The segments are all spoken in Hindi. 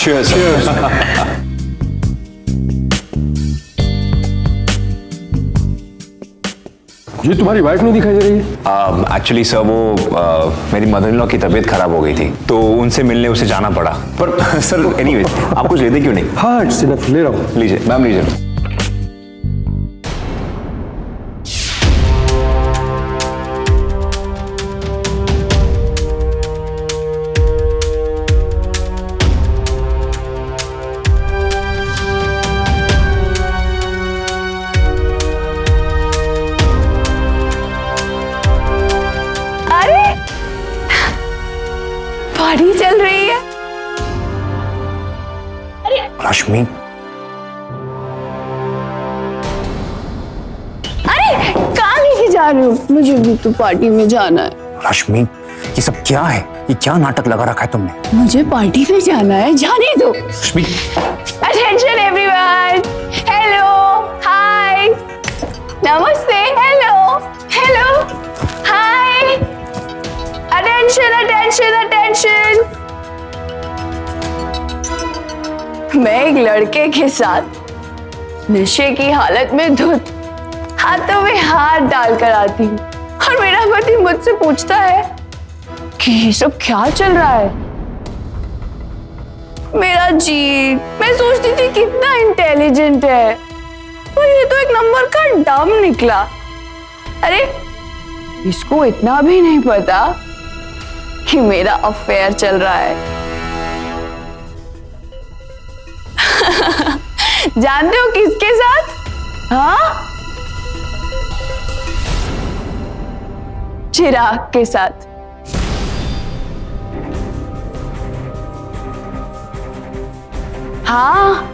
Cheers. Cheers. जी तुम्हारी वाइफ नहीं दिखाई दे रही है? एक्चुअली सर वो मेरी मदर इन लॉ की तबीयत खराब हो गई थी तो उनसे मिलने उसे जाना पड़ा। पर सर एनीवेज आप कुछ लेते क्यों नहीं? हाँ इट्स इनफ, ले रहा हूँ। लीजिए मैम लीजिए। पार्टी चल रही है। अरे रश्मि, अरे कहाँ लेके जा रहे हो? मुझे भी तो पार्टी में जाना है। रश्मि ये सब क्या है? ये क्या नाटक लगा रखा है तुमने? मुझे पार्टी में जाना है, जाने दो। रश्मि अटेंशन एवरीवन, हेलो, हाय, नमस्ते, हेलो, हेलो, हाय, अटेंशन अटेंशन अटेंशन। मैं एक लड़के के साथ नशे की हालत में धुत हाथों में हाथ डालकर आती हूँ और मेरा पति मुझसे पूछता है कि ये सब क्या चल रहा है। मेरा जी, मैं सोचती थी कितना इंटेलिजेंट है, पर ये तो एक नंबर का डम निकला। अरे इसको इतना भी नहीं पता कि मेरा अफेयर चल रहा है। जानते हो किसके साथ? हाँ, चिराग के साथ। हाँ,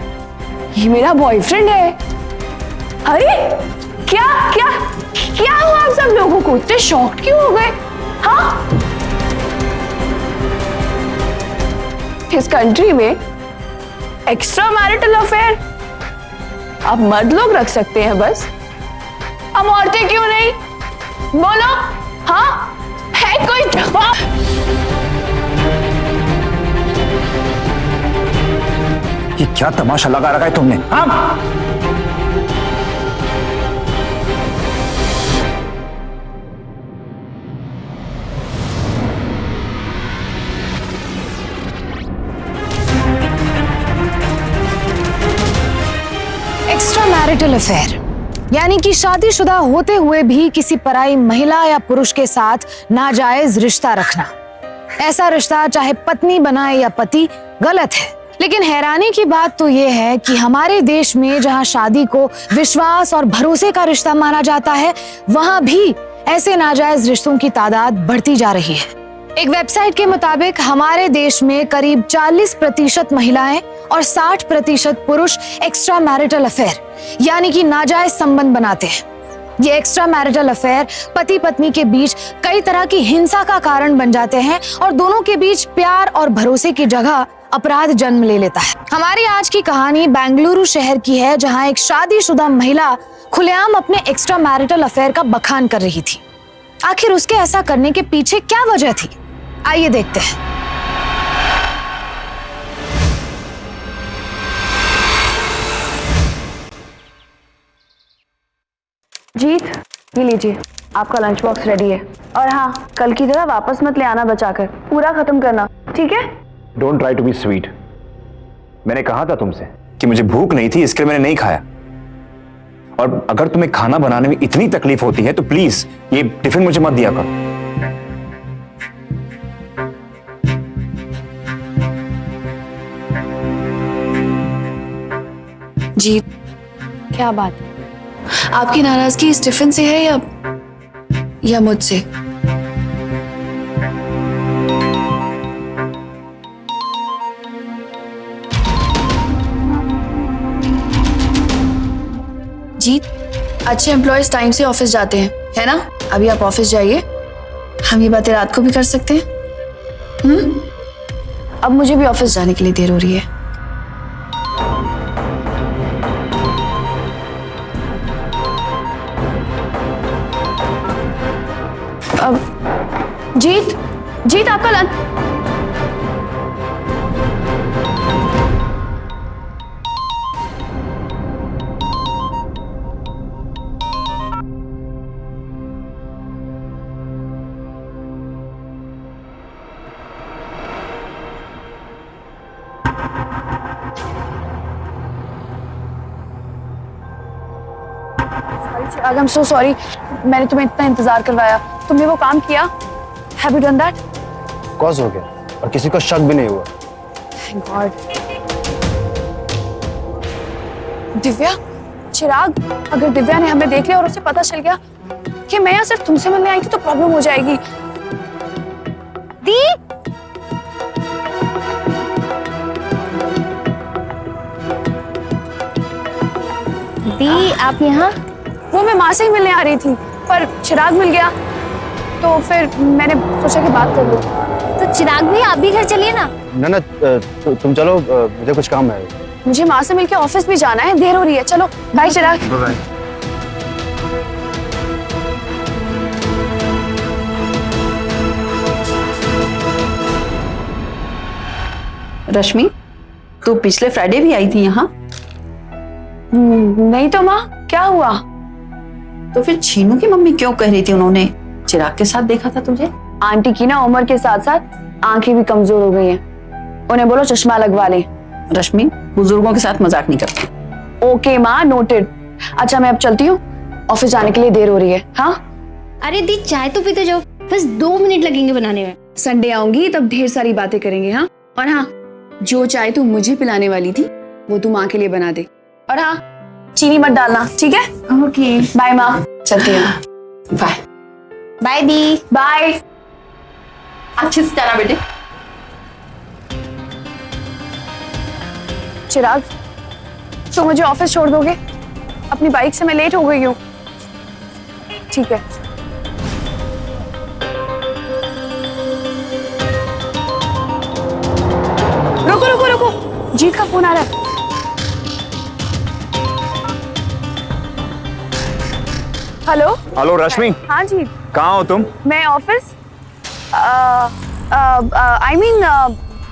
ये मेरा बॉयफ्रेंड है। अरे क्या क्या क्या हुआ आप सब लोगों को? इतने शॉक्ड क्यों हो गए? हाँ, इस कंट्री में एक्स्ट्रा मैरिटल अफेयर आप मर्द लोग रख सकते हैं बस, हम औरतें क्यों नहीं? बोलो, हाँ है कोई जवाब? ये क्या तमाशा लगा रखा है तुमने? हाँ? एक्स्ट्रा मैरिटल अफेयर यानी कि शादीशुदा होते हुए भी किसी पराई महिला या पुरुष के साथ नाजायज रिश्ता रखना। ऐसा रिश्ता चाहे पत्नी बनाए या पति, गलत है। लेकिन हैरानी की बात तो ये है कि हमारे देश में जहां शादी को विश्वास और भरोसे का रिश्ता माना जाता है, वहां भी ऐसे नाजायज रिश्तों की तादाद बढ़ती जा रही है। एक वेबसाइट के मुताबिक हमारे देश में करीब 40% महिलाएं और 60% पुरुष एक्स्ट्रा मैरिटल अफेयर यानी कि नाजायज संबंध बनाते हैं। ये एक्स्ट्रा मैरिटल अफेयर पति पत्नी के बीच कई तरह की हिंसा का कारण बन जाते हैं और दोनों के बीच प्यार और भरोसे की जगह अपराध जन्म ले लेता है। हमारी आज की कहानी बेंगलुरु शहर की है, जहां एक शादीशुदा महिला खुलेआम अपने एक्स्ट्रा मैरिटल अफेयर का बखान कर रही थी। आखिर उसके ऐसा करने के पीछे क्या वजह थी? आइए देखते हैं। जीत, ये लीजिए, आपका लंच बॉक्स रेडी है। और हाँ, कल की तरह वापस मत ले आना बचाकर, पूरा खत्म करना, ठीक है? Don't try to be sweet. मैंने कहा था तुमसे कि मुझे भूख नहीं थी, इसके लिए मैंने नहीं खाया। और अगर तुम्हें खाना बनाने में इतनी तकलीफ होती है तो प्लीज ये टिफिन मुझे मत दिया करो। जी, क्या बात? आपकी नाराजगी इस टिफिन से है या मुझसे? जीत, अच्छे एम्प्लॉयज टाइम से ऑफिस जाते हैं, है ना? अभी आप ऑफिस जाइए, हम ये बातें रात को भी कर सकते हैं। अब मुझे भी ऑफिस जाने के लिए देर हो रही है। जीत, जीत आपका lunch. Chirag, I am so sorry, मैंने तुम्हें इतना इंतजार करवाया। तुमने वो काम किया? Have you done that? Cause हो गया और किसी को शक भी नहीं हुआ। Thank God. दिव्या, चिराग, अगर दिव्या ने हमें देख लिया और उसे पता चल गया कि मैं यहाँ सिर्फ तुमसे मिलने आई थी तो प्रॉब्लम हो जाएगी। दी, दी आप यहाँ? वो मैं माँ से ही मिलने आ रही थी पर चिराग मिल गया तो फिर मैंने सोचा कि बात कर लूं। तो चिराग भी आप भी घर चलिए ना। ना तुम चलो, मुझे कुछ काम है। मुझे माँ से मिलके ऑफिस भी जाना है, देर हो रही है। चलो बाय चिराग। बाय। रश्मि, तू पिछले फ्राइडे भी आई थी यहाँ? नहीं तो माँ, क्या हुआ? तो फिर छीनू की मम्मी क्यों कह रही थी उन्होंने चिराग के साथ देखा था तुझे? आंटी की ना उम्र के साथ साथ आंखें भी कमजोर हो गई हैं। उन्हें बोलो चश्मा लगवा ले। रश्मि, बुजुर्गों के साथ मजाक नहीं करती। ओके माँ, नोटेड। अच्छा मैं अब चलती हूँ, ऑफिस जाने के लिए देर हो रही है। हाँ अरे दी चाय तो पीते जाओ, बस 2 मिनट लगेंगे बनाने में। संडे आऊंगी तब ढेर सारी बातें करेंगे। हाँ, और हाँ, जो चाय तू मुझे पिलाने वाली थी वो तू माँ के लिए बना दे। और हाँ, चीनी मत डालना, ठीक है? ओके बाय माँ, चलती हूँ। बाय। By the. बाय। अच्छे से जाना बेटे। चिराग, तो मुझे ऑफिस छोड़ दोगे? अपनी बाइक से मैं लेट हो गई हूँ। ठीक है। रुको रुको रुको, जीत का फोन आ रहा है। हेलो। हेलो रश्मि, हाँ जी, कहाँ हो तुम? मैं ऑफिस। आई मीन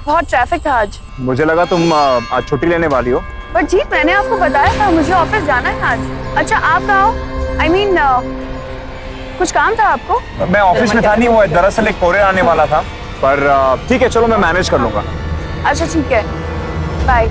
बहुत ट्रैफिक था आज। मुझे लगा तुम आज छुट्टी लेने वाली हो। पर जी मैंने आपको बताया था मुझे ऑफिस जाना है आज। अच्छा आप कहाँ हो? आई मीन कुछ काम था आपको? मैं ऑफिस में था नहीं, वो दरअसल एक कोरियर आने वाला था, पर ठीक है चलो मैं मैनेज कर लूंगा। अच्छा ठीक है, बाय।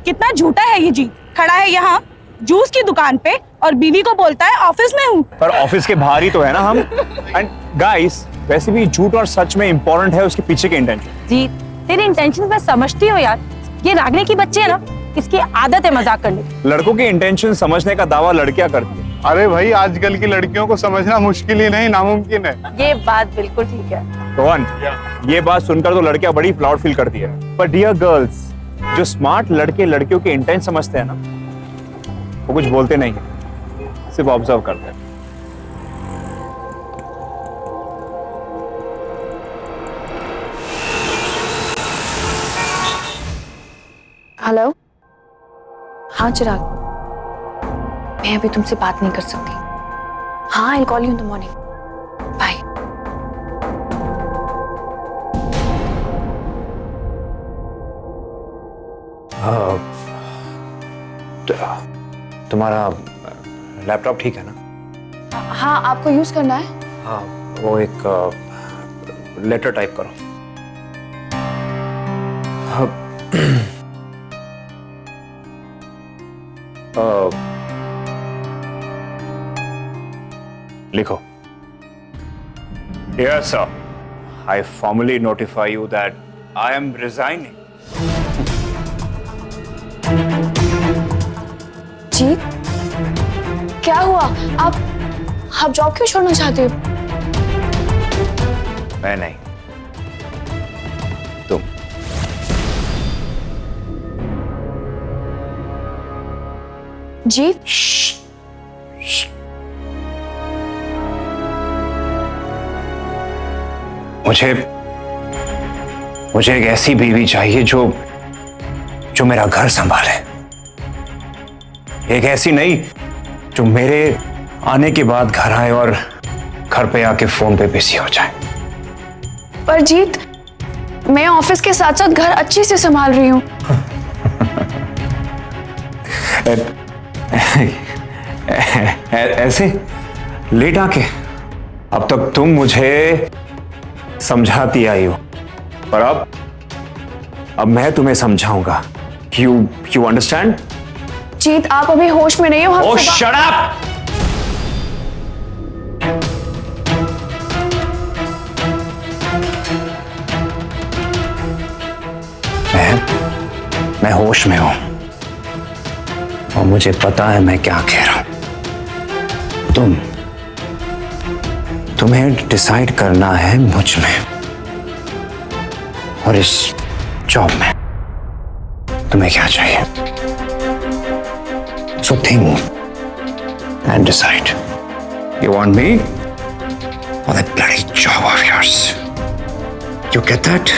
कितना झूठा है ये जी, खड़ा है यहाँ जूस की दुकान पे और बीवी को बोलता है ऑफिस में हूँ। पर ऑफिस के बाहर ही तो है ना हम। एंड गाइस, वैसे भी झूठ और सच में इंपॉर्टेंट है उसके पीछे के इंटेंशन। जी तेरी इंटेंशन मैं समझती हूँ यार, ये रागने की बच्ची है ना, इसकी आदत है मजाक करने की। लड़कों के इंटेंशन समझने का दावा लड़कियां करती है। अरे भाई, आजकल की लड़कियों को समझना मुश्किल ही नहीं नामुमकिन है। ये बात बिल्कुल ठीक है। रोहन, ये बात सुनकर तो लड़कियां बड़ी प्राउड फील करती है, पर डियर गर्ल्स, जो स्मार्ट लड़के लड़कियों के इंटेंट समझते हैं ना, वो कुछ बोलते नहीं है, सिर्फ ऑब्जर्व करते हैं। हेलो। हाँ चिराग, मैं अभी तुमसे बात नहीं कर सकती। हाँ, I will call you in the morning. Bye. तुम्हारा लैपटॉप ठीक है ना? हाँ, आपको यूज करना है? हाँ, वो एक लेटर टाइप करो। लिखो, Dear sir, I formally notify you that I am resigning. जी, क्या हुआ? आप जॉब क्यों छोड़ना चाहते हो? मैं नहीं, तुम। जी, मुझे एक ऐसी बीवी चाहिए जो मेरा घर संभाले। एक ऐसी नहीं जो मेरे आने के बाद घर आए और घर पे आके फोन पे बिजी हो जाए। पर जीत, मैं ऑफिस के साथ साथ घर अच्छे से संभाल रही हूँ। ऐसे लेट आके? अब तक तुम मुझे समझाती आई हो, पर अब मैं तुम्हें समझाऊंगा। You understand? जीत आप अभी होश में नहीं हो। हम ओह सुबह- शट अप! मैं होश में हूं और मुझे पता है मैं क्या कह रहा हूं। तुम्हें डिसाइड करना है मुझ में और इस जॉब में तुम्हें क्या चाहिए। So think and decide. You want me or that bloody job of yours. You get that?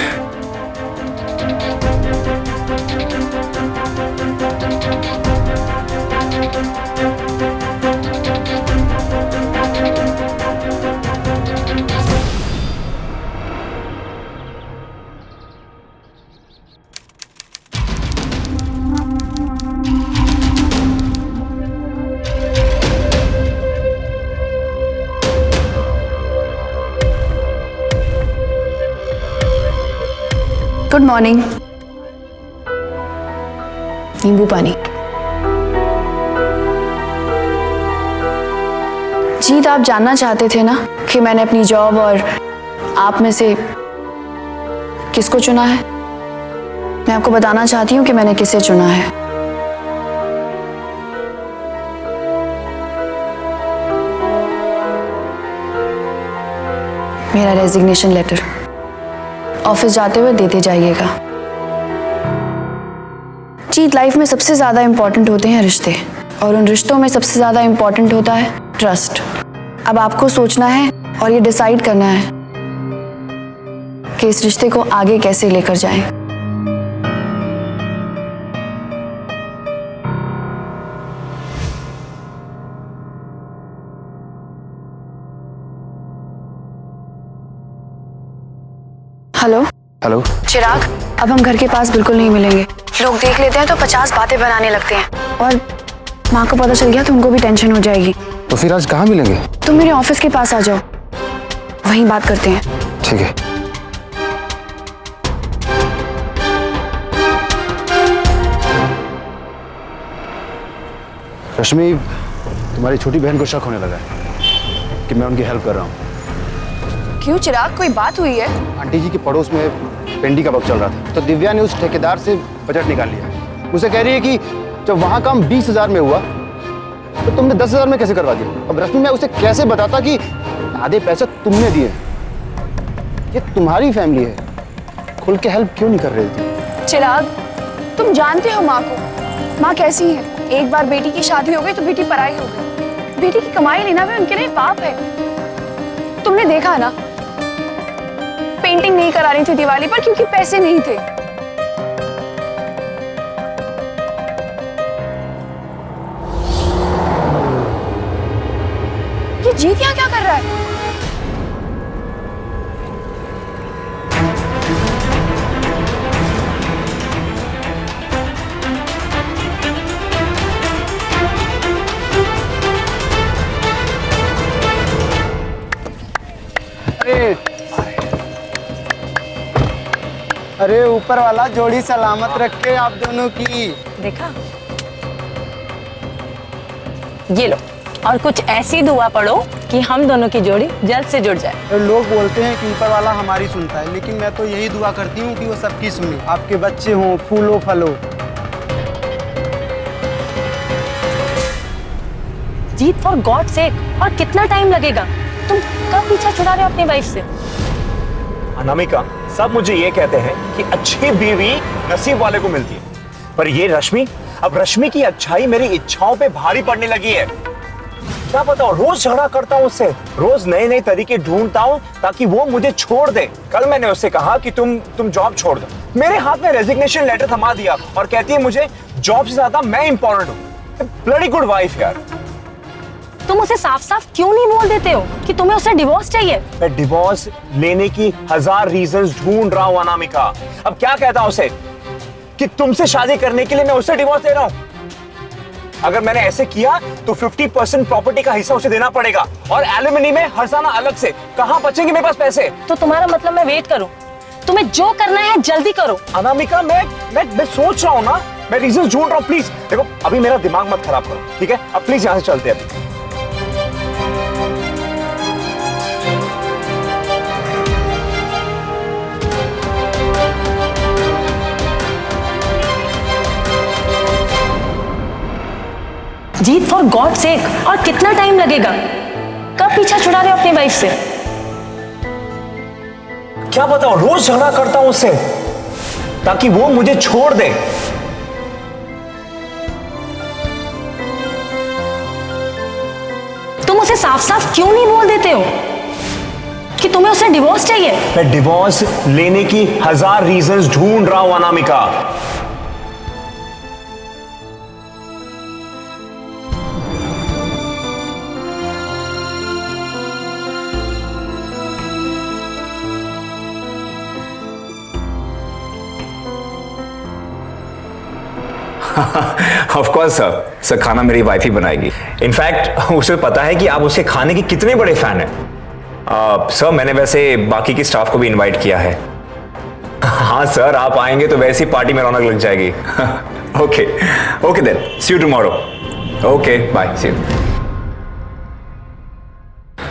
Good morning. नींबू पानी। जीत, आप जानना चाहते थे ना कि मैंने अपनी जॉब और आप में से किसको चुना है। मैं आपको बताना चाहती हूँ कि मैंने किसे चुना है। मेरा रेजिग्नेशन लेटर ऑफिस जाते हुए देते जाइएगा। जीत, लाइफ में सबसे ज्यादा इंपॉर्टेंट होते हैं रिश्ते, और उन रिश्तों में सबसे ज्यादा इंपॉर्टेंट होता है ट्रस्ट। अब आपको सोचना है और ये डिसाइड करना है कि इस रिश्ते को आगे कैसे लेकर जाएं। Hello hello. चिराग, अब हम घर के पास बिल्कुल नहीं मिलेंगे। लोग देख लेते हैं तो 50 बातें बनाने लगते हैं, और माँ को पता चल गया तो उनको भी टेंशन हो जाएगी। तो फिर आज कहाँ मिलेंगे? तुम मेरे ऑफिस के पास आ जाओ, वहीं बात करते हैं। ठीक है। रश्मि, तुम्हारी छोटी बहन को शक होने लगा है कि मैं उनकी हेल्प कर रहा हूँ। क्यों चिराग, कोई बात हुई है? आंटी जी के पड़ोस में पेंडी का वक्त चल रहा था, तो दिव्या ने उस ठेकेदार से बजट निकाल लिया। उसे कह रही है कि जब वहां काम 20,000 में हुआ तो तुमने 10,000 में कैसे करवा दिया। अब रश्मि, मैं उसे कैसे बताता कि आधे पैसे तुमने दिए। ये तुम्हारी फैमिली है, खुल के हेल्प क्यों नहीं कर रही थी? चिराग, तुम जानते हो माँ को, माँ कैसी है। एक बार बेटी की शादी हो गई तो बेटी पराई हो गई। बेटी की कमाई लेना भी उनके लिए पाप है। तुमने देखा ना, पेंटिंग नहीं करा रही थी दिवाली पर क्योंकि पैसे नहीं थे। ये जीत यहाँ क्या कर रहा है? अरे ऊपर वाला जोड़ी सलामत रखे आप दोनों की। देखा, ये लो, और कुछ ऐसी दुआ पढ़ो कि हम दोनों की जोड़ी जल्द से जुड़ जाए। लोग बोलते हैं कि ऊपर वाला हमारी सुनता है, लेकिन मैं तो यही दुआ करती हूँ कि वो सबकी सुने। आपके बच्चे हों, फूलो फलो। जीत, फॉर गॉड सेक, और कितना टाइम लगेगा? तुम कब पीछा छुड़ा रहे हो अपनी वाइफ से? अनामिका, सब मुझे ये कहते हैं कि अच्छी बीवी नसीब वाले को मिलती है, पर ये रश्मि, अब रश्मि की अच्छाई मेरी इच्छाओं पे भारी पड़ने लगी है। क्या पता, रोज झगड़ा करता हूँ उससे, रोज नए नए तरीके ढूंढता हूँ ताकि वो मुझे छोड़ दे। कल मैंने उससे कहा कि तुम जॉब छोड़ दो, मेरे हाथ में रेजिग्नेशन लेटर थमा दिया और कहती है मुझे जॉब से ज्यादा मैं इंपॉर्टेंट हूँ। ब्लडी गुड वाइफ यार। तुम उसे साफ साफ क्यों नहीं बोल देते हो कि तुम्हें उससे डिवोर्स चाहिए? मैं डिवोर्स लेने की 1000 रीजंस ढूंढ रहा हूं अनामिका। अब क्या कहता हूं उसे कि तुमसे शादी करने के लिए मैं उससे डिवोर्स दे रहा हूं? अगर मैंने ऐसे किया तो 50% प्रॉपर्टी का हिस्सा उसे देना पड़ेगा और एलिमनी में हर्जाना अलग से। कहां बचेंगे मेरे पास पैसे? तो तुम्हारा मतलब मैं वेट करूं? तुम्हें जो करना है जल्दी करो। अनामिका, मैं सोच रहा हूं ना मैं रीजन ढूंढ रहा हूँ, प्लीज। देखो अभी मेरा दिमाग मत खराब करो, ठीक है? अब प्लीज यहां से चलते हैं अभी। जीत, फॉर गॉड सेक, और कितना टाइम लगेगा? कब पीछा छुड़ा रहे हो अपनी वाइफ से? क्या बताऊं, रोज झगड़ा करता हूं उससे ताकि वो मुझे छोड़ दे। तुम उसे साफ साफ क्यों नहीं बोल देते हो कि तुम्हें उससे डिवोर्स चाहिए? मैं डिवोर्स लेने की 1000 रीजंस ढूंढ रहा हूं अनामिका। ऑफ कोर्स सर, खाना मेरी वाइफ ही बनाएगी। इनफैक्ट उसे पता है कि आप उसके खाने के कितने बड़े फैन हैं। सर मैंने वैसे बाकी की स्टाफ को भी इनवाइट किया है। हाँ सर, आप आएंगे तो वैसी पार्टी में रौनक लग जाएगी। Okay okay then, see you tomorrow. Okay bye, see you.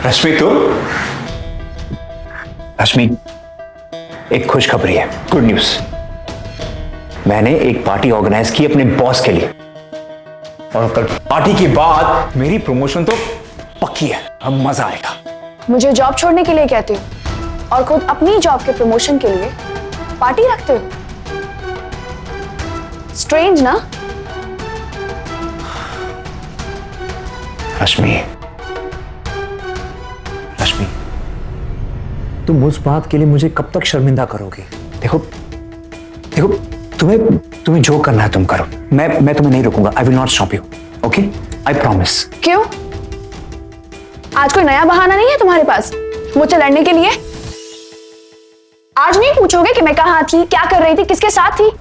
Rashmi, तुम? रश्मि, एक खुशखबरी है, गुड न्यूज। मैंने एक पार्टी ऑर्गेनाइज की अपने बॉस के लिए, और कल पार्टी के बाद मेरी प्रमोशन तो पक्की है। अब मजा आएगा। मुझे जॉब छोड़ने के लिए कहते हो और खुद अपनी जॉब के प्रमोशन के लिए पार्टी रखते हो? स्ट्रेंज ना? रश्मि, रश्मि, तुम उस बात के लिए मुझे कब तक शर्मिंदा करोगे? देखो देखो, तुम्हें जो करना है तुम करो। मैं तुम्हें नहीं रोकूंगा। I will not stop you, okay? I promise. क्यों? आज कोई नया बहाना नहीं है तुम्हारे पास मुझसे लड़ने के लिए? आज नहीं पूछोगे कि मैं कहां थी, क्या कर रही थी, किसके साथ थी?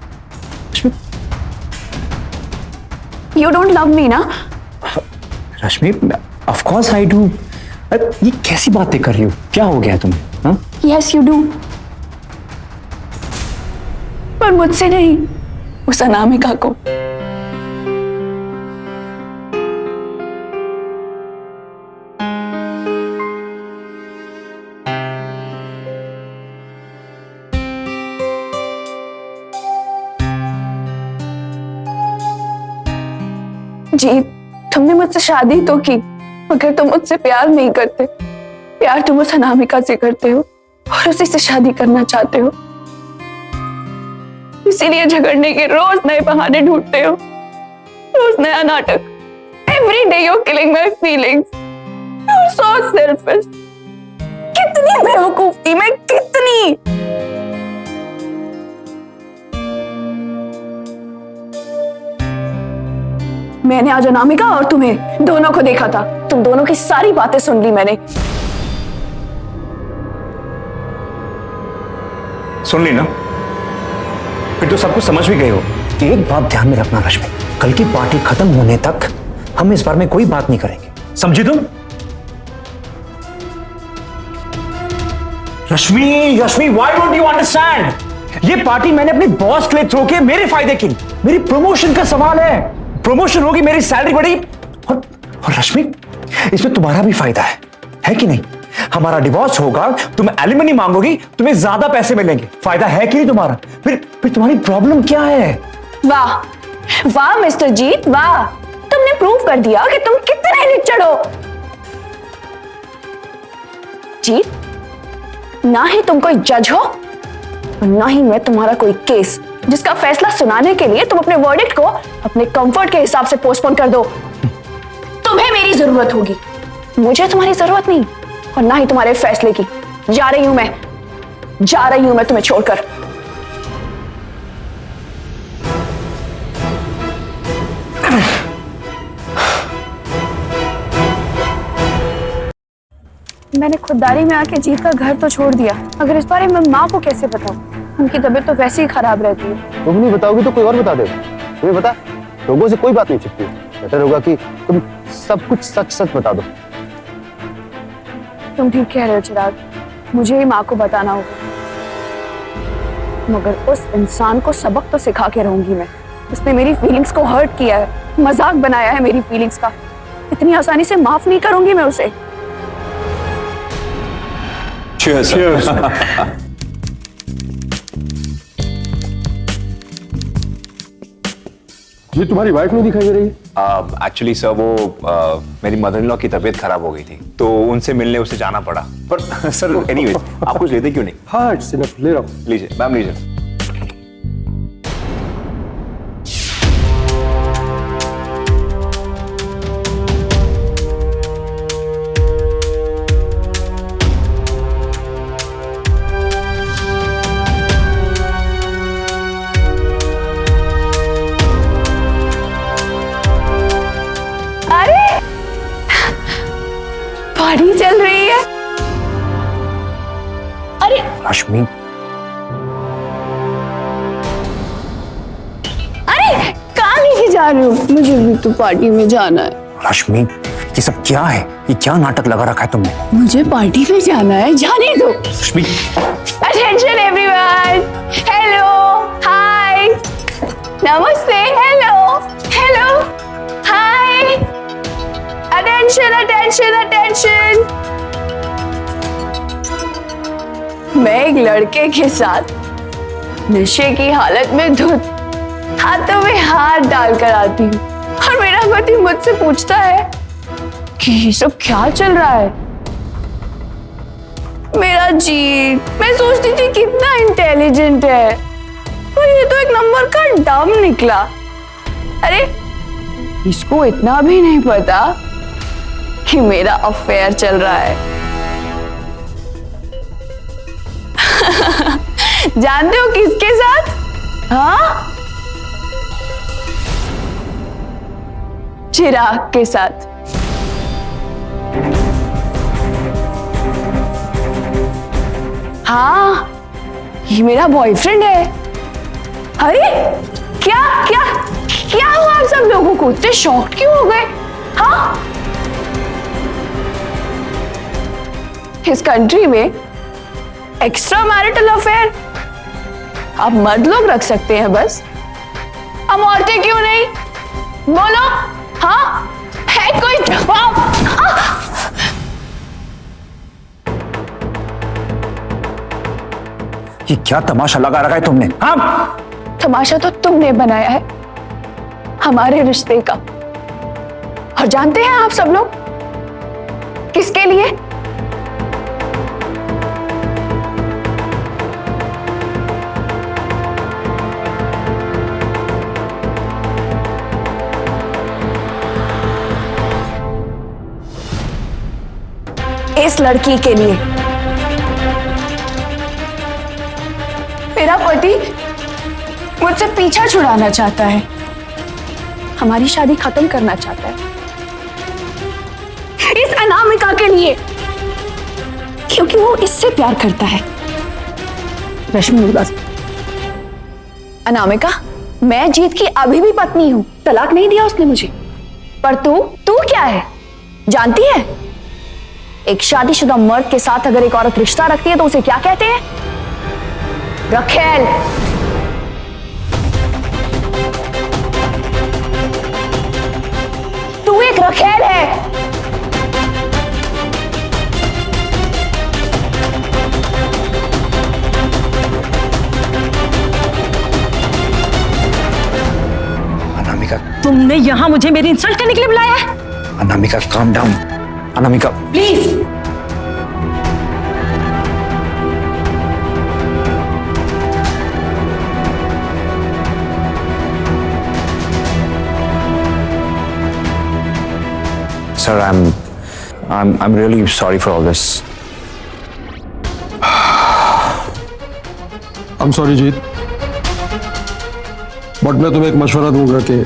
यू डोंट लव मी ना? रश्मि, ऑफ कोर्स आई डू। ये कैसी बातें कर रही हो? क्या हो गया तुम्हें? हाँ? यस यू डू, पर मुझसे नहीं, उस अनामिका को। जी, तुमने मुझसे शादी तो की, मगर तुम मुझसे प्यार नहीं करते। प्यार तुम उस अनामिका से करते हो और उसी से शादी करना चाहते हो। इसीलिए झगड़ने के रोज नए बहाने ढूंढते हो, रोज नया नाटक। Every day you're killing my feelings. You're so selfish. कितनी बेवकूफ थी मैं, कितनी। मैंने आज अनामिका और तुम्हें दोनों को देखा था। तुम दोनों की सारी बातें सुन ली मैंने। सुन ली ना? फिर तो सब कुछ समझ भी गए हो। एक बात ध्यान में रखना रश्मि, कल की पार्टी खत्म होने तक हम इस बारे में कोई बात नहीं करेंगे, समझी तुम? रश्मि, रश्मि, why don't you understand? ये पार्टी मैंने अपने बॉस के लिए थ्रो के मेरे फायदे के लिए, मेरी प्रमोशन का सवाल है। प्रमोशन होगी, मेरी सैलरी बढ़ी, और रश्मि इसमें तुम्हारा भी फायदा है कि नहीं? हमारा डिवोर्स होगा, तुम एलिमनी मांगोगी, तुम्हें ज्यादा पैसे मिलेंगे। फायदा है कि नहीं तुम्हारा? फिर तुम्हारी प्रॉब्लम क्या है? वाह वाह मिस्टर जीत, वाह, तुमने प्रूव कर दिया कि तुम कितने निच्चड़ हो। जीत, ना ही तुम कोई जज हो और ना ही मैं तुम्हारा कोई केस, जिसका फैसला सुनाने के लिए तुम अपने वर्डिक्ट को अपने कंफर्ट के हिसाब से पोस्टपोन कर दो। तुम्हें मेरी जरूरत होगी, मुझे तुम्हारी जरूरत नहीं, और ना ही तुम्हारे फैसले की। जा रही हूं मैं तुम्हें छोड़कर। मैंने खुददारी में आके जीत का घर तो छोड़ दिया, अगर इस बारे में माँ को कैसे बताऊं? उनकी तबीयत तो वैसे ही खराब रहती है। तुम नहीं बताओगी तो कोई और बता देगा। तुम्हें पता, लोगों से कोई बात नहीं छिपती। बेटर होगा कि तुम सब कुछ सच सच बता दो। तुम ठीक कह रहे हो चिराग, मुझे ही माँ को बताना होगा, मगर उस इंसान को सबक तो सिखा के रहूंगी मैं। उसने मेरी फीलिंग्स को हर्ट किया है, मजाक बनाया है मेरी फीलिंग्स का। इतनी आसानी से माफ नहीं करूंगी मैं उसे। Cheers, sir. ये तुम्हारी वाइफ नहीं दिखाई दे रही है। एक्चुअली सर वो मेरी मदर इन लॉ की तबीयत खराब हो गई थी तो उनसे मिलने उसे जाना पड़ा। पर सर एनीवेज आप कुछ लेते क्यों नहीं? हाँ इट्स इनफ, ले रहा हूँ। लीजिए मैम लीजिए। पार्टी चल रही है। अरे रश्मि, अरे कहाँ लेके जा रही हो? मुझे भी तो पार्टी में जाना है। रश्मि ये सब क्या है? ये क्या नाटक लगा रखा है तुमने? मुझे पार्टी में जाना है, जाने दो। रश्मि अटेंशन एवरीवन, हेलो, हाय, नमस्ते, हेलो, हेलो, हाय, अटेंशन अटेंशन अटेंशन। मैं एक लड़के के साथ नशे की हालत में धुत हाथों में हाथ डालकर आती हूँ और मेरा पति मुझसे पूछता है कि ये सब क्या चल रहा है। मेरा जी, मैं सोचती थी कितना इंटेलिजेंट है, पर ये तो एक नंबर का डम निकला। अरे इसको इतना भी नहीं पता कि मेरा अफेयर चल रहा है। जानते हो किसके साथ? हाँ, चिराग के साथ। हाँ, ये मेरा बॉयफ्रेंड है। अरे क्या क्या क्या हुआ आप सब लोगों को? इतने शॉक्ड क्यों हो गए? हाँ, इस कंट्री में एक्स्ट्रा मैरिटल अफेयर आप मर्द लोग रख सकते हैं बस, हम औरतें क्यों नहीं? बोलो, हाँ है कोई जवाब? ये क्या तमाशा लगा रखा है तुमने? हाँ? तमाशा तो तुमने बनाया है हमारे रिश्ते का। और जानते हैं आप सब लोग किसके लिए? इस लड़की के लिए। मेरा पति मुझसे पीछा छुड़ाना चाहता है, हमारी शादी खत्म करना चाहता है इस अनामिका के लिए, क्योंकि वो इससे प्यार करता है। रश्मि बस, अनामिका, मैं जीत की अभी भी पत्नी हूं, तलाक नहीं दिया उसने मुझे। पर तू क्या है जानती है? एक शादीशुदा मर्द के साथ अगर एक औरत रिश्ता रखती है तो उसे क्या कहते हैं? रखेल। तू एक रखेल है। अनामिका, तुमने यहाँ मुझे मेरी इंसल्ट करने के लिए बुलाया है? Anamika calm down. Anamika please. Sir, I'm really sorry for all this. I'm sorry Jeet, but मैं तुम्हें एक मशवरा दूंगा कि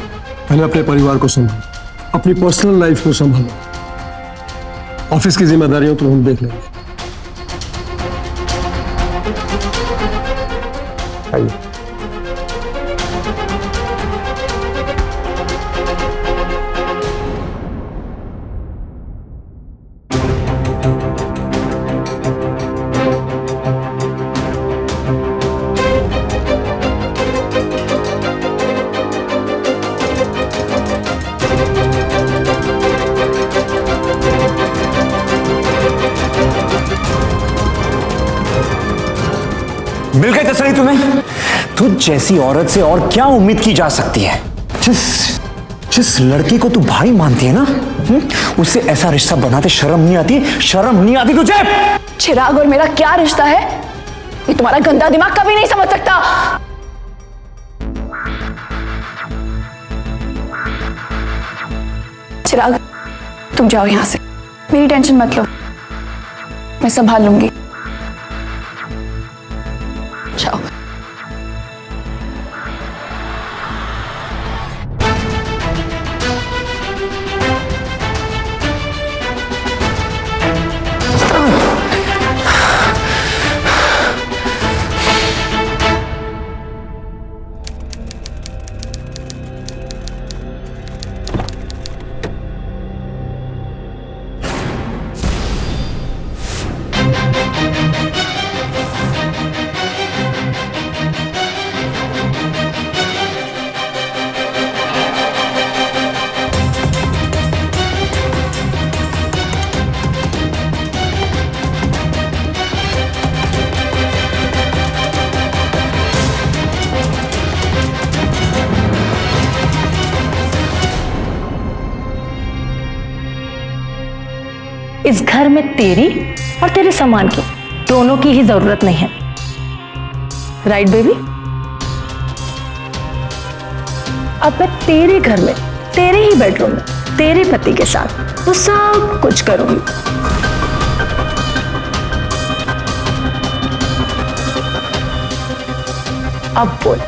पहले अपने परिवार को संभालो, अपनी पर्सनल लाइफ को संभालो, ऑफिस की जिम्मेदारियों तो हम देख लेंगे। आइए। मिल गई तसल्ली तुम्हें? तुझ जैसी औरत से और क्या उम्मीद की जा सकती है? जिस लड़की को तू भाई मानती है ना, उससे ऐसा रिश्ता बनाते शर्म नहीं आती? शर्म नहीं आती तुझे? चिराग और मेरा क्या रिश्ता है ये तुम्हारा गंदा दिमाग कभी नहीं समझ सकता। चिराग तुम जाओ यहां से, मेरी टेंशन मत लो, मैं संभाल लूंगी। जाओ। इस घर में तेरी और तेरे सामान की दोनों की ही जरूरत नहीं है, राइट बेबी? अब मैं तेरे घर में, तेरे ही बेडरूम में, तेरे पति के साथ वो सब कुछ करूंगी। अब बोल,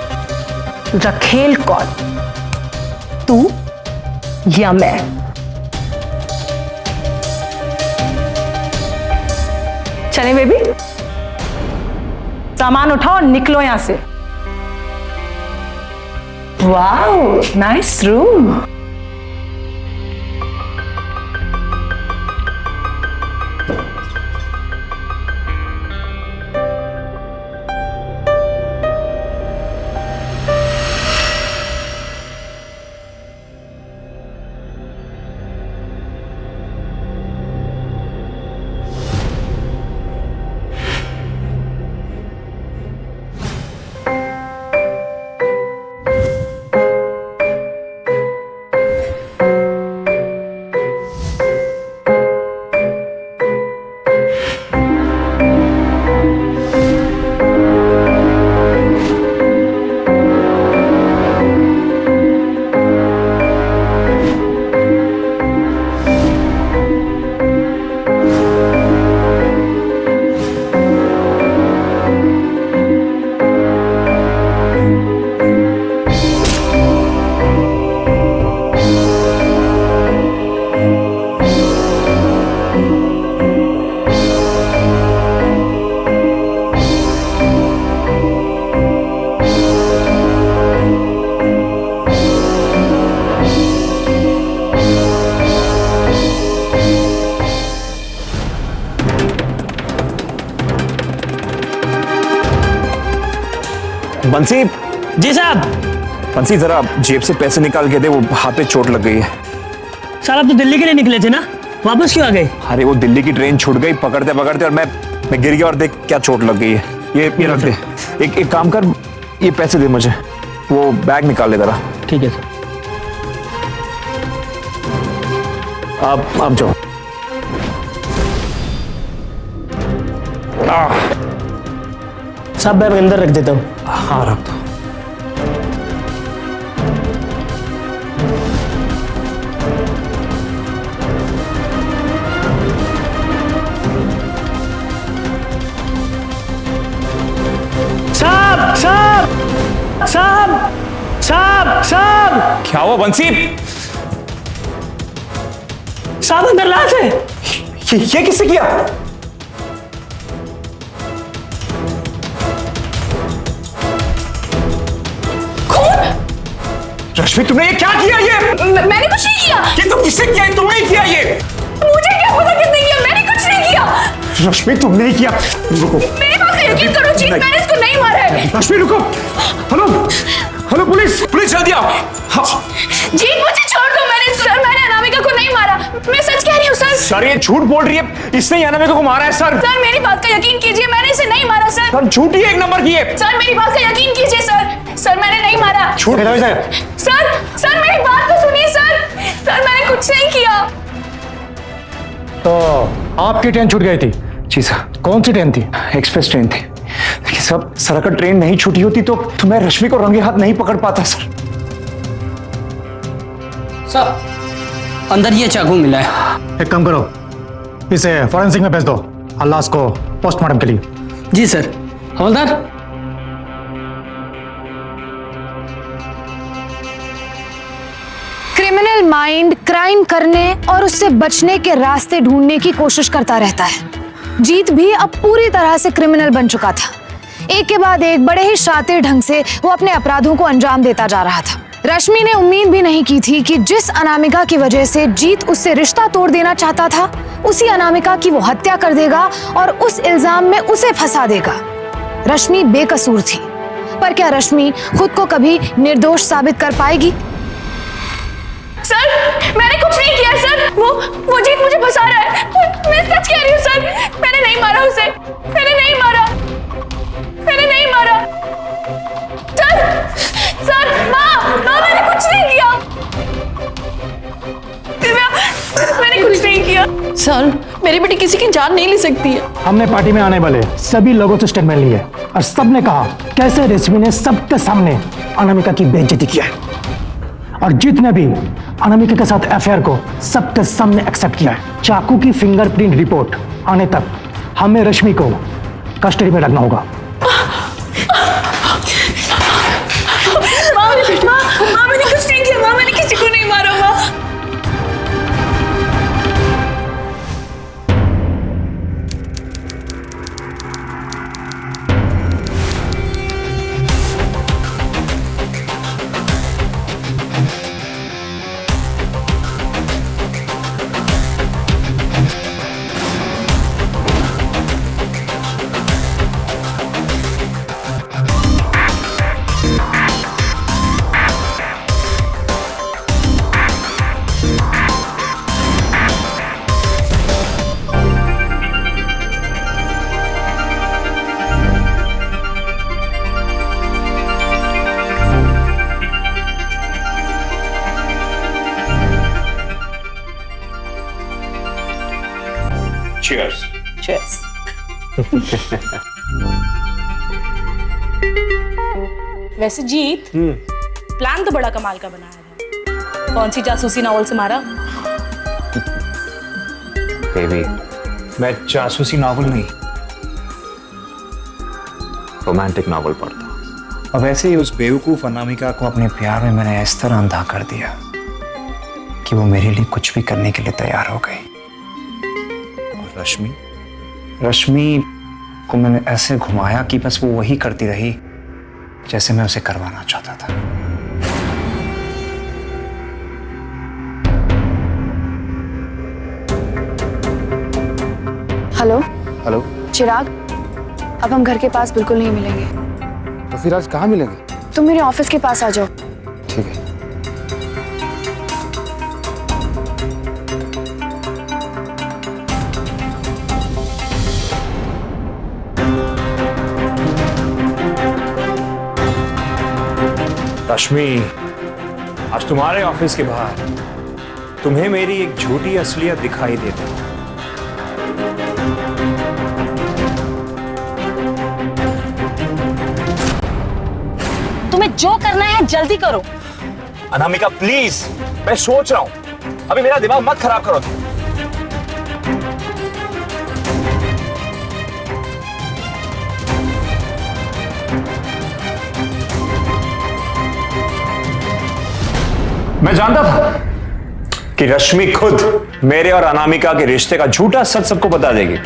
रखेल कौन, तू या मैं? चले बेबी, सामान उठाओ और निकलो यहां से। Wow, nice room. बंसी। जी साहब। बंसी जरा जेब से पैसे निकाल के दे, वो हाथ पे चोट लग गई है। सर आप तो दिल्ली के लिए निकले थे ना, वापस क्यों आ गए? अरे वो दिल्ली की ट्रेन छूट गई पकड़ते पकड़ते, और मैं गिर गया और देख क्या चोट लग गई है। ये रख दे। एक काम कर, ये पैसे दे मुझे, वो बैग निकाल ले जरा। ठीक है सर। आप जाओ। सब बैग अंदर रख देता हूँ। हाँ रख दो। साहब साहब साहब साहब साहब। क्या हुआ बंसी? साहब अंदर लाश है। ये किससे किया? रश्मि तुमने ये क्या किया? ये मैंने कुछ नहीं किया। ये तुम किससे किया? तुमने ही किया ये। मुझे क्या पता किसने किया? मैंने कुछ नहीं किया। रश्मि तुमने ही किया। रुको, मेरी बात का यकीन करो जीत, मैंने इसको नहीं मारा है। रश्मि रुको। हेलो हेलो पुलिस, पुलिस जल्दी आओ। जीत मुझे छोड़ दो, मैंने अनामिका को नहीं मारा, मैं सच कह रही हूँ सर सर ये झूठ बोल रही है, इसने ही अनामिका को मारा है सर। सर मेरी बात का यकीन कीजिए, मैंने इसे नहीं मारा सर। सर झूठी एक नंबर की है। सर मेरी बात का यकीन कीजिए सर, सर मैंने नहीं मारा। झूठ सर सर मेरी बात तो सुनिए सर, सर मैंने कुछ नहीं किया। तो आपकी ट्रेन छूट गई थी? जी सर। कौन सी ट्रेन थी? एक्सप्रेस ट्रेन थी। देखिए साहब, सर अगर ट्रेन नहीं छूटी होती तो मैं रश्मि को रंगे हाथ नहीं पकड़ पाता सर। सर अंदर ये चाकू मिला है। एक काम करो, इसे फॉरेंसिक में भेज दो, लाश को पोस्टमार्टम के लिए। जी सर। हवलदार। क्रिमिनल माइंड क्राइम करने और उससे बचने के रास्ते ढूंढने की कोशिश करता रहता है। जीत भी अब पूरी तरह से क्रिमिनल बन चुका था। एक के बाद एक बड़े ही शातिर ढंग से वो अपने अपराधों को अंजाम देता जा रहा था। रश्मि ने उम्मीद भी नहीं की थी कि जिस अनामिका की वजह से जीत उससे रिश्ता तोड़ देना चाहता था, उसी अनामिका की वो हत्या कर देगा और उस इल्जाम में उसे फंसा देगा। रश्मि बेकसूर थी, पर क्या रश्मि खुद को कभी निर्दोष साबित कर पाएगी? सर मैंने कुछ नहीं किया सर, वो जीत मुझे फंसा रहा है। मैं सच कह रही हूँ सर, मैंने नहीं मारा उसे, मैंने नहीं मारा। सर माँ मैंने कुछ नहीं किया। मैंने कुछ नहीं किया। सर मेरी बेटी किसी की जान नहीं ले सकती है। हमने पार्टी में आने वाले सभी लोगों से स्टेटमेंट लिए और सबने कहा कैसे रश्मि ने सबके सामने अनामिका की बेइज्जती किया है, और जीत ने भी अनामिका के साथ अफेयर को सबके सामने एक्सेप्ट किया है। चाकू की फिंगरप्रिंट रिपोर्ट आने तक हमें रश्मि को कस्टडी में रखना होगा। माँ मैंने कुछ नहीं किया, माँ मैंने किसी को नहीं मारा। माँ Cheers. Cheers. वैसे जीत प्लान तो बड़ा कमाल का बनाया था। कौन सी जासूसी नॉवल से मारा? बेबी मैं जासूसी नॉवल नहीं, रोमांटिक नॉवल पढ़ता हूँ। और वैसे ही उस बेवकूफ अनामिका को अपने प्यार में मैंने इस तरह अंधा कर दिया कि वो मेरे लिए कुछ भी करने के लिए तैयार हो गई। और रश्मि को मैंने ऐसे घुमाया कि बस वो वही करती रही जैसे मैं उसे करवाना चाहता था। हेलो चिराग, अब हम घर के पास बिल्कुल नहीं मिलेंगे। तो फिर आज कहाँ मिलेंगे? तुम मेरे ऑफिस के पास आ जाओ। ठीक है। रश्मि, आज तुम्हारे ऑफिस के बाहर तुम्हें मेरी एक झूठी असलियत दिखाई देती है। तुम्हें जो करना है जल्दी करो। अनामिका प्लीज, मैं सोच रहा हूं, अभी मेरा दिमाग मत खराब करो। मैं जानता था कि रश्मि खुद मेरे और अनामिका के रिश्ते का झूठा सच सबको बता देगी।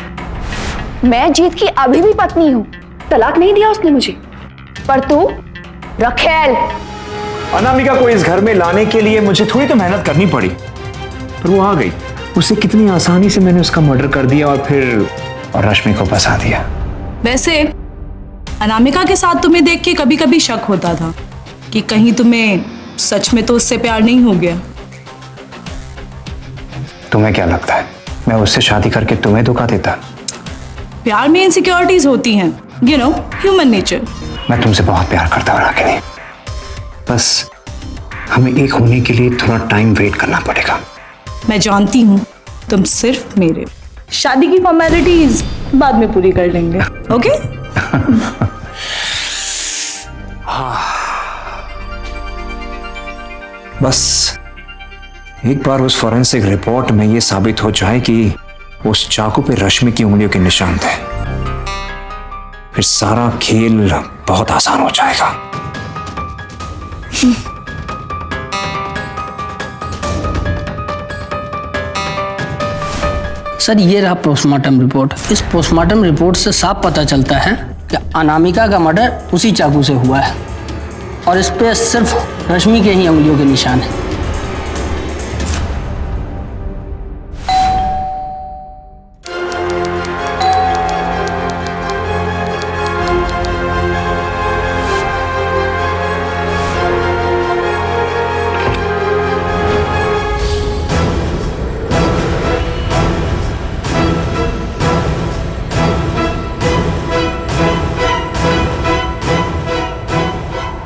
मैं जीत की अभी भी पत्नी हूँ, तलाक नहीं दिया उसने मुझे। पर तू रखेल, अनामिका को इस घर में लाने के लिए मुझे थोड़ी तो मेहनत करनी पड़ी, पर वो आ गई। उसे कितनी आसानी से मैंने उसका मर्डर कर दिया और फिर रश्मि को फंसा दिया। वैसे अनामिका के साथ तुम्हें देख के कभी कभी शक होता था कि कहीं तुम्हें सच में तो उससे प्यार नहीं हो गया। तुम्हें क्या लगता है मैं उससे शादी करके तुम्हें धोखा देता। प्यार में इनसिक्योरिटीज होती हैं, यू नो, ह्यूमन नेचर। मैं तुमसे बहुत प्यार करता हूँ रागिनी, बस हमें एक होने के लिए थोड़ा टाइम वेट करना पड़ेगा। मैं जानती हूँ तुम सिर्फ मेरे, शादी की फॉर्मेलिटीज बाद में पूरी कर लेंगे, ओके? बस एक बार उस फॉरेंसिक रिपोर्ट में ये साबित हो जाए कि उस चाकू पे रश्मि की उंगलियों के निशान थे, फिर सारा खेल बहुत आसान हो जाएगा। सर ये रहा पोस्टमार्टम रिपोर्ट। इस पोस्टमार्टम रिपोर्ट से साफ पता चलता है कि अनामिका का मर्डर उसी चाकू से हुआ है और इस पे सिर्फ रश्मि के ही उंगलियों के निशान हैं।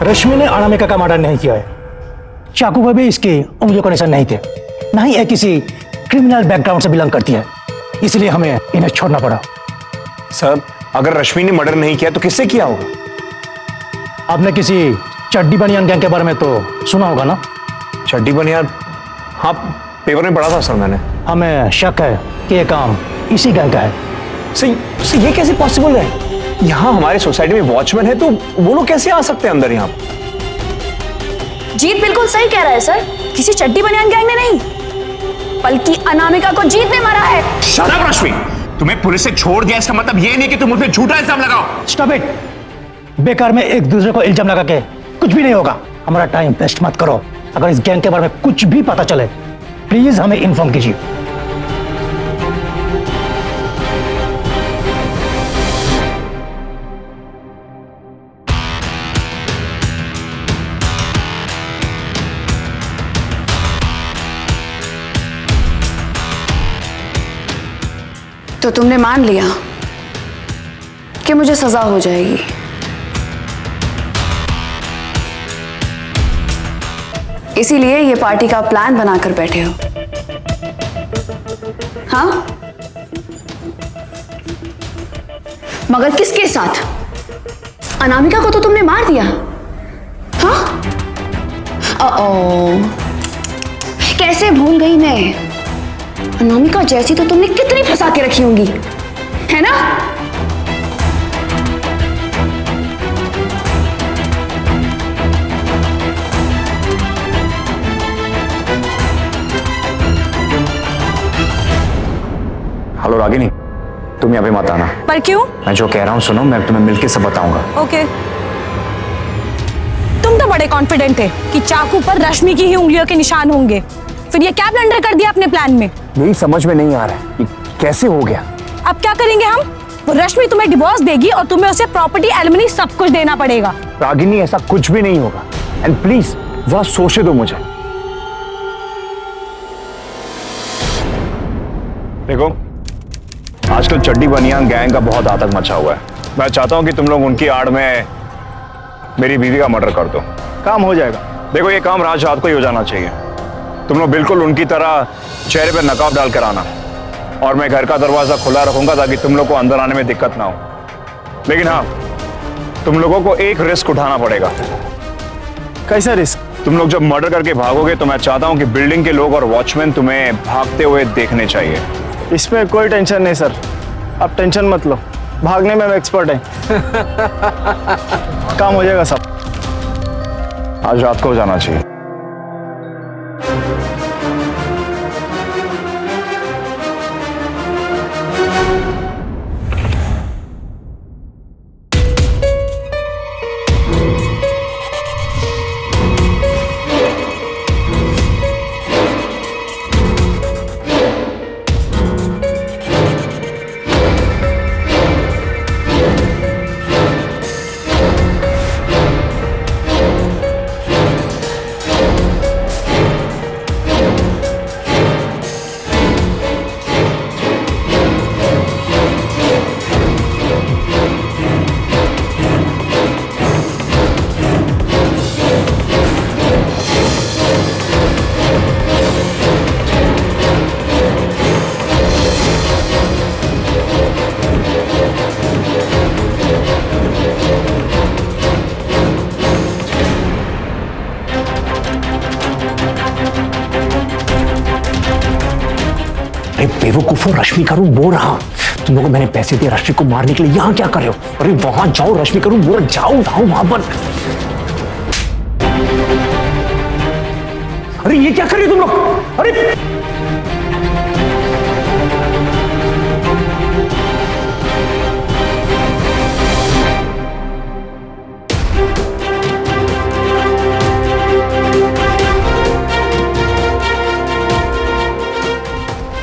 रश्मि ने अनामिका का मर्डर नहीं किया है। चाकू पर भी इसकी उंगलियों का निशान नहीं थे, ना ही ये किसी क्रिमिनल बैकग्राउंड से बिलोंग करती है, इसलिए हमें इन्हें छोड़ना पड़ा। सर अगर रश्मि ने मर्डर नहीं किया तो किससे किया होगा? आपने किसी चड्डी बनियान गैंग के बारे में तो सुना होगा ना? चड्डी बनियान? हाँ, पेपर में पढ़ा था सर मैंने। हमें शक है कि ये काम इसी गैंग का है। सर ये कैसे पॉसिबल है? यहाँ हमारे सोसाइटी में वॉचमैन है तो वो लोग कैसे आ सकते हैं अंदर यहाँ? जीत बिल्कुल सही कह रहा है सर, किसी चड्डी बनियान गैंग ने नहीं, बल्कि अनामिका को जीत ने मारा है। शट अप रश्मि, तुम्हें पुलिस से छोड़ दिया इसका मतलब ये नहीं कि तुम मुझ पे झूठा इल्जाम लगाओ। स्टॉप इट, बेकार में एक दूसरे को इल्जाम लगा के कुछ भी नहीं होगा। हमारा टाइम वेस्ट मत करो। अगर इस गैंग के बारे में कुछ भी पता चले प्लीज हमें इन्फॉर्म कीजिए। तो तुमने मान लिया कि मुझे सजा हो जाएगी। इसीलिए ये पार्टी का प्लान बनाकर बैठे हो, हाँ? मगर किसके साथ? अनामिका को तो तुमने मार दिया, हाँ? कैसे भूल गई मैं, अनामिका जैसी तो तुमने कितनी फंसा के रखी होंगी, है ना? हेलो रागिनी, तुम यहाँ पे मत आना। पर क्यों? मैं जो कह रहा हूँ सुनो, मैं तुम्हें मिलके सब बताऊंगा। ओके। तुम तो बड़े कॉन्फिडेंट थे कि चाकू पर रश्मि की ही उंगलियों के निशान होंगे, फिर ये क्या ब्लंडर कर दिया अपने प्लान में? यही समझ में नहीं आ रहा है कैसे हो गया। अब क्या करेंगे हम? वो रश्मि तुम्हें डिवोर्स देगी और तुम्हें उसे प्रॉपर्टी, एलिमनी सब कुछ देना पड़ेगा। रागिनी ऐसा कुछ भी नहीं होगा, एंड प्लीज जरा सोचने दो मुझे। देखो आजकल चड्डी बनियान गैंग का बहुत आतंक मचा हुआ है। मैं चाहता हूं कि तुम लोग उनकी आड़ में मेरी बीवी का मर्डर कर दो, काम हो जाएगा। देखो ये काम रात रात को ही हो जाना चाहिए। तुम लोग बिल्कुल उनकी तरह चेहरे पे नकाब डाल कर आना, और मैं घर का दरवाजा खुला रखूंगा ताकि तुम लोग को अंदर आने में दिक्कत ना हो। लेकिन हाँ, तुम लोगों को एक रिस्क उठाना पड़ेगा। कैसा रिस्क? तुम लोग जब मर्डर करके भागोगे तो मैं चाहता हूं कि बिल्डिंग के लोग और वॉचमैन तुम्हें भागते हुए देखने चाहिए। इसमें कोई टेंशन नहीं सर, आप टेंशन मत लो, भागने में हम एक्सपर्ट हैं। काम हो जाएगा सब। आज रात को जाना चाहिए। बेवकूफो, रश्मि का रूम वो रहा। तुम लोगों को मैंने पैसे दिए रश्मि को मारने के लिए, यहाँ क्या कर रहे हो? अरे वहां जाओ, रश्मि का रूम वो, जाओ जाओ वहां पर। अरे ये क्या कर रहे हो तुम लोग? अरे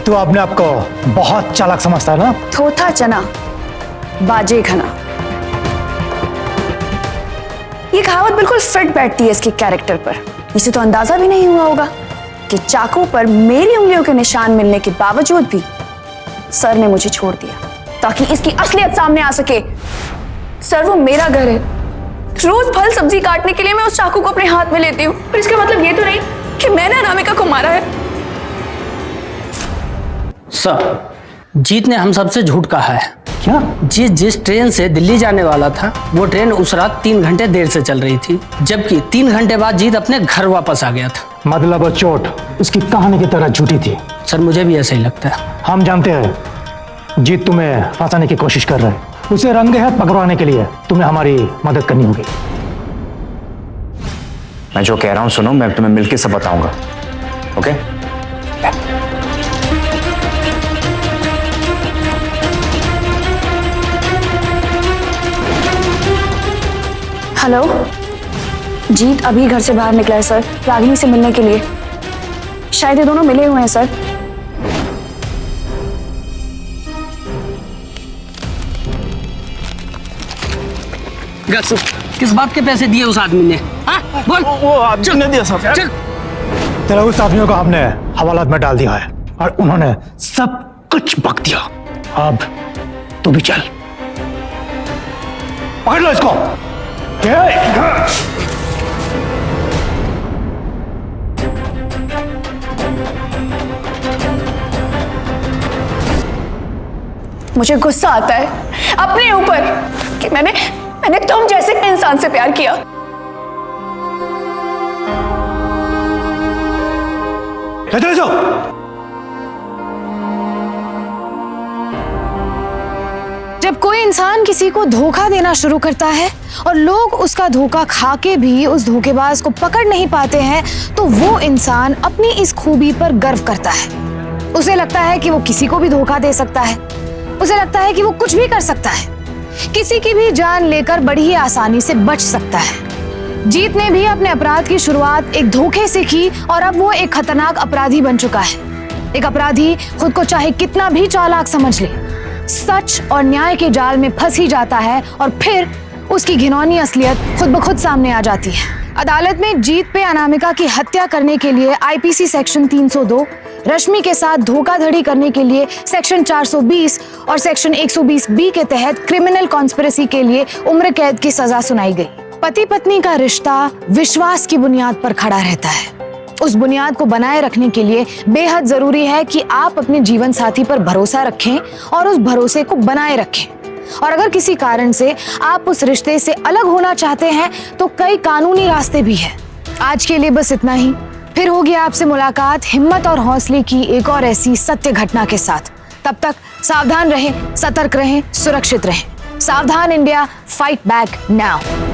तो आपने आपको बहुत चालाक समझता है ना? थोथा चना बाजे घना, ये कहावत बिल्कुल फिट बैठती है इसके कैरेक्टर पर। इसे तो अंदाजा भी नहीं हुआ होगा कि चाकू पर मेरी उंगलियों के निशान मिलने के बावजूद भी सर ने मुझे छोड़ दिया ताकि इसकी असलियत सामने आ सके। सर, वो मेरा घर है। रोज फल सब्जी काटने के लिए मैं उस चाकू को अपने हाथ में लेती हूँ, पर इसका मतलब ये तो नहीं कि मैंने अनामिका को मारा है। सर, जीत ने हम सबसे झूठ कहा है। क्या? जिस ट्रेन से दिल्ली जाने वाला था वो ट्रेन उस रात 3 घंटे देर से चल रही थी, जबकि 3 घंटे बाद जीत अपने घर वापस आ गया था। मतलब चोट उसकी कहानी की तरह झूठी थी। सर, मुझे भी ऐसा ही लगता है। हम जानते हैं जीत तुम्हें फंसाने की कोशिश कर रहा है। उसे रंगे हाथ पकड़वाने के लिए तुम्हें हमारी मदद करनी होगी। मैं जो कह रहा हूं सुनो, मैं तुम्हें मिलके सब बताऊंगा। ओके? हेलो, जीत अभी घर से बाहर निकला है सर, रागिनी से मिलने के लिए। शायद ये दोनों मिले हुए हैं सर। किस बात के पैसे दिए उस आदमी ने? हाँ? बोल। वो आदमी ने दिया सब। चल। तेरा उस आदमियों को हमने हवालात में डाल दिया है और उन्होंने सब कुछ बक दिया। अब तू भी चल, पकड़ लो इसको। मुझे गुस्सा आता है अपने ऊपर कि मैंने तुम जैसे इंसान से प्यार किया। ले जाओ। जब कोई इंसान किसी को धोखा देना शुरू करता है और लोग उसका धोखा खा के भी उस धोखेबाज को पकड़ नहीं पाते हैं, तो वो इंसान अपनी इस खूबी पर गर्व करता है। उसे लगता है कि वो किसी को भी धोखा दे सकता है। उसे लगता है कि वो कुछ भी कर सकता है, किसी की भी जान लेकर बड़ी ही आसानी से बच सकता है। जीत ने भी अपने अपराध की शुरुआत एक धोखे से की और अब वो एक खतरनाक अपराधी बन चुका है। एक अपराधी खुद को चाहे कितना भी चालाक समझ ले, सच और न्याय के जाल में फंस ही जाता है और फिर उसकी घिनौनी असलियत खुद ब खुद सामने आ जाती है। अदालत में जीत पे अनामिका की हत्या करने के लिए आईपीसी सेक्शन 302, रश्मि के साथ धोखाधड़ी करने के लिए सेक्शन 420 और सेक्शन 120 बी के तहत क्रिमिनल कॉन्स्पिरेसी के लिए उम्र कैद की सजा सुनाई गई। पति पत्नी का रिश्ता विश्वास की बुनियाद पर खड़ा रहता है। उस बुनियाद को बनाए रखने के लिए बेहद जरूरी है कि आप अपने जीवन साथी पर भरोसा रखें और उस भरोसे को बनाए रखें। और अगर किसी कारण से आप उस रिश्ते से अलग होना चाहते हैं तो कई कानूनी रास्ते भी हैं। आज के लिए बस इतना ही। फिर होगी आपसे मुलाकात हिम्मत और हौसले की एक और ऐसी सत्य घटना के साथ। तब तक सावधान रहें, सतर्क रहें, सुरक्षित रहें। सावधान इंडिया, फाइट बैक नाउ।